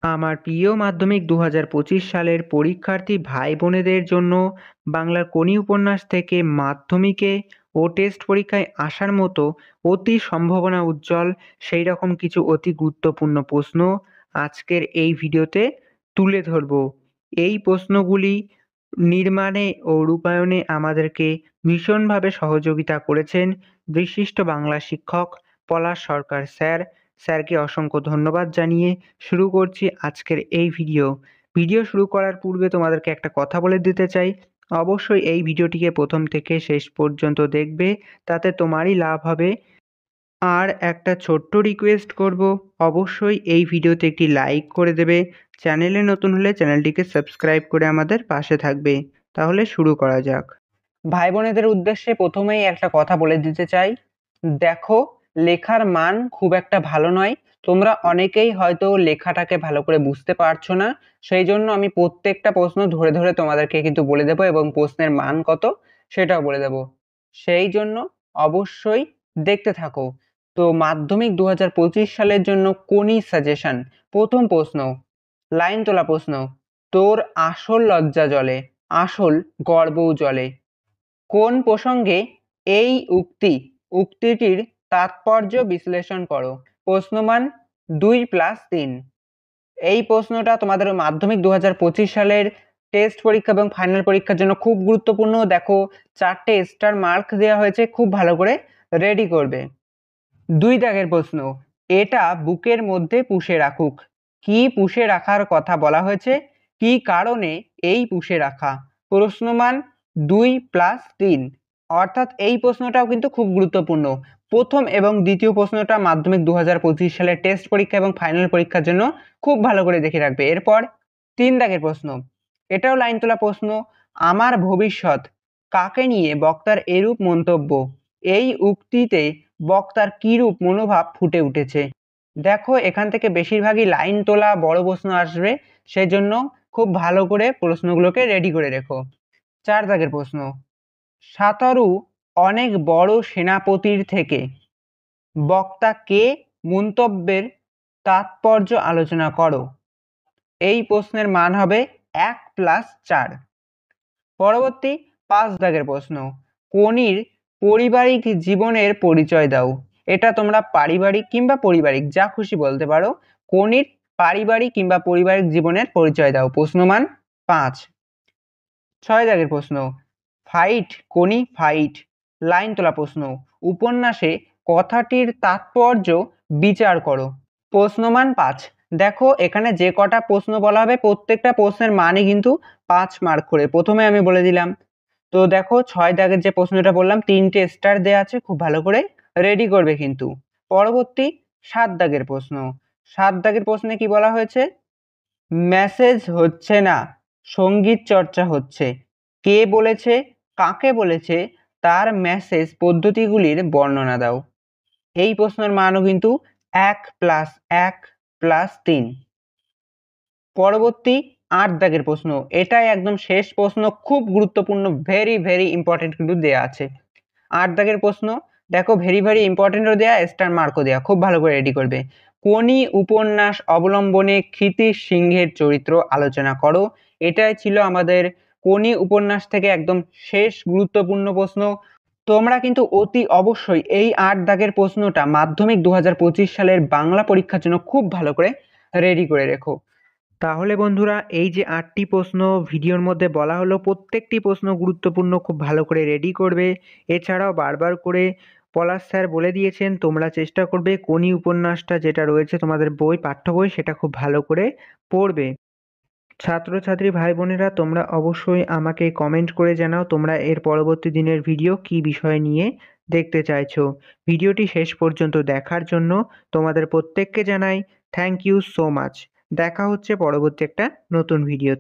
আমার প্রিয় মাধ্যমিক ২০২৫ সালের পরীক্ষার্থী ভাই বোনেদের জন্য বাংলার কোনি উপন্যাস থেকে মাধ্যমিকে ও টেস্ট পরীক্ষায় আসার মতো অতি সম্ভাবনা উজ্জ্বল সেই রকম কিছু অতি গুরুত্বপূর্ণ প্রশ্ন আজকের এই ভিডিওতে তুলে ধরব। এই প্রশ্নগুলি নির্মাণে ও রূপায়ণে আমাদেরকে ভীষণভাবে সহযোগিতা করেছেন বিশিষ্ট বাংলা শিক্ষক পলাশ সরকার স্যার। স্যারকে অসংখ্য ধন্যবাদ জানিয়ে শুরু করছি আজকের এই ভিডিও। ভিডিও শুরু করার পূর্বে তোমাদেরকে একটা কথা বলে দিতে চাই, অবশ্যই এই ভিডিওটিকে প্রথম থেকে শেষ পর্যন্ত দেখবে, তাতে তোমারই লাভ হবে। আর একটা ছোট্ট রিকোয়েস্ট করব, অবশ্যই এই ভিডিওতে একটি লাইক করে দেবে, চ্যানেলে নতুন হলে চ্যানেলটিকে সাবস্ক্রাইব করে আমাদের পাশে থাকবে। তাহলে শুরু করা যাক। ভাই বোনেদের উদ্দেশ্যে প্রথমেই একটা কথা বলে দিতে চাই, দেখো লেখার মান খুব একটা ভালো নয়, তোমরা অনেকেই হয়তো লেখাটাকে ভালো করে বুঝতে পারছো না, সেই জন্য আমি প্রত্যেকটা প্রশ্ন ধরে ধরে তোমাদেরকে কিন্তু বলে দেবো এবং প্রশ্নের মান কত সেটাও বলে দেবো, সেই জন্য অবশ্যই দেখতে থাকো। তো মাধ্যমিক 2025 সালের জন্য কোনি সাজেশন। প্রথম প্রশ্ন, লাইন তোলা প্রশ্ন, তোর আসল লজ্জা জলে আসল গর্বও জলে। কোন প্রসঙ্গে এই উক্তিটির তাৎপর্য বিশ্লেষণ করো। প্রশ্নমান 2+3। এই প্রশ্নটা তোমাদের মাধ্যমিক 2025 সালের টেস্ট পরীক্ষা এবং ফাইনাল পরীক্ষার জন্য খুব গুরুত্বপূর্ণ। দেখো 4টে স্টার মার্ক দেওয়া হয়েছে, খুব ভালো করে রেডি করবে। 2 দাগের প্রশ্ন, এটা বুকের মধ্যে পুষে রাখুক। কি পুষে রাখার কথা বলা হয়েছে, কি কারণে এই পুষে রাখা। প্রশ্নমান 2+3, অর্থাৎ এই প্রশ্নটাও কিন্তু খুব গুরুত্বপূর্ণ। প্রথম এবং দ্বিতীয় প্রশ্নটা মাধ্যমিক 2025 সালের টেস্ট পরীক্ষা এবং ফাইনাল পরীক্ষার জন্য খুব ভালো করে দেখে রাখবে। এরপর 3 দাগের প্রশ্ন, এটাও লাইন তোলা প্রশ্ন, আমার ভবিষ্যৎ কাকে নিয়ে বক্তার এরূপ মন্তব্য। এই উক্তিতে বক্তার কিরূপ মনোভাব ফুটে উঠেছে। দেখো এখান থেকে বেশিরভাগই লাইন তোলা বড় প্রশ্ন আসবে, সেই জন্য খুব ভালো করে প্রশ্নগুলোকে রেডি করে রেখো। 4 দাগের প্রশ্ন, সাতারু অনেক বড় সেনাপতির থেকে বক্তা কে মন্তব্যের তাৎপর্য আলোচনা করো। এই প্রশ্নের মান হবে 1+4। পরবর্তী 5 দাগের প্রশ্ন, কোনির পারিবারিক জীবনের পরিচয় দাও। এটা তোমরা পারিবারিক কিংবা পরিবারিক যা খুশি বলতে পারো। কোনির পারিবারিক কিংবা পরিবারিক জীবনের পরিচয় দাও। প্রশ্নমান 5। 6 দাগের প্রশ্ন, ফাইট কোনি ফাইট। লাইন তোলা প্রশ্ন, উপন্যাসে কথাটির তাৎপর্য বিচার করো। প্রশ্নমান 5। দেখো এখানে যে কটা প্রশ্ন বলা হবে প্রত্যেকটা প্রশ্নের মানই কিন্তু 5 মার্ক করে, প্রথমে আমি বলে দিলাম। তো দেখো 6 দাগের যে প্রশ্নটা বললাম 3টে স্টার দেওয়া আছে, খুব ভালো করে রেডি করবে কিন্তু। পরবর্তী 7 দাগের প্রশ্ন, 7 দাগের প্রশ্নে কি বলা হয়েছে, মেসেজ হচ্ছে না, সঙ্গীত চর্চা হচ্ছে। কে বলেছে, কাকে বলেছে, তার মেসেজ পদ্ধতিগুলির বর্ণনা দাও। এই প্রশ্নের মানও কিন্তু 1+1+3। পরবর্তী 8 দাগের প্রশ্ন, এটাই একদম শেষ প্রশ্ন, খুব গুরুত্বপূর্ণ, ভেরি ভেরি ইম্পর্টেন্ট কিন্তু দেয়া আছে। 8 দাগের প্রশ্ন, দেখো ভেরি ভেরি ইম্পর্টেন্টও দেয়া, স্টার মার্কও দেয়া, খুব ভালো করে রেডি করবে। কোনি উপন্যাস অবলম্বনে ক্ষিতিশ সিংহের চরিত্র আলোচনা করো। এটাই ছিল আমাদের কোনি উপন্যাস থেকে একদম শেষ গুরুত্বপূর্ণ প্রশ্ন। তোমরা কিন্তু অতি অবশ্যই এই 8 দাগের প্রশ্নটা মাধ্যমিক 2025 সালের বাংলা পরীক্ষার জন্য খুব ভালো করে রেডি করে রেখো। তাহলে বন্ধুরা এই যে 8টি প্রশ্ন ভিডিওর মধ্যে বলা হলো, প্রত্যেকটি প্রশ্ন গুরুত্বপূর্ণ, খুব ভালো করে রেডি করবে। এছাড়াও বারবার করে পলাশ স্যার বলে দিয়েছেন তোমরা চেষ্টা করবে কোনি উপন্যাসটা যেটা রয়েছে তোমাদের বই, পাঠ্য বই, সেটা খুব ভালো করে পড়বে। ছাত্রছাত্রী ভাই বোনেরা তোমরা অবশ্যই আমাকে কমেন্ট করে জানাও তোমরা এর পরবর্তী দিনের ভিডিও কি বিষয় নিয়ে দেখতে চাইছো। ভিডিওটি শেষ পর্যন্ত দেখার জন্য তোমাদের প্রত্যেককে জানাই থ্যাংক ইউ সো মাচ। দেখা হচ্ছে পরবর্তী একটা নতুন ভিডিও।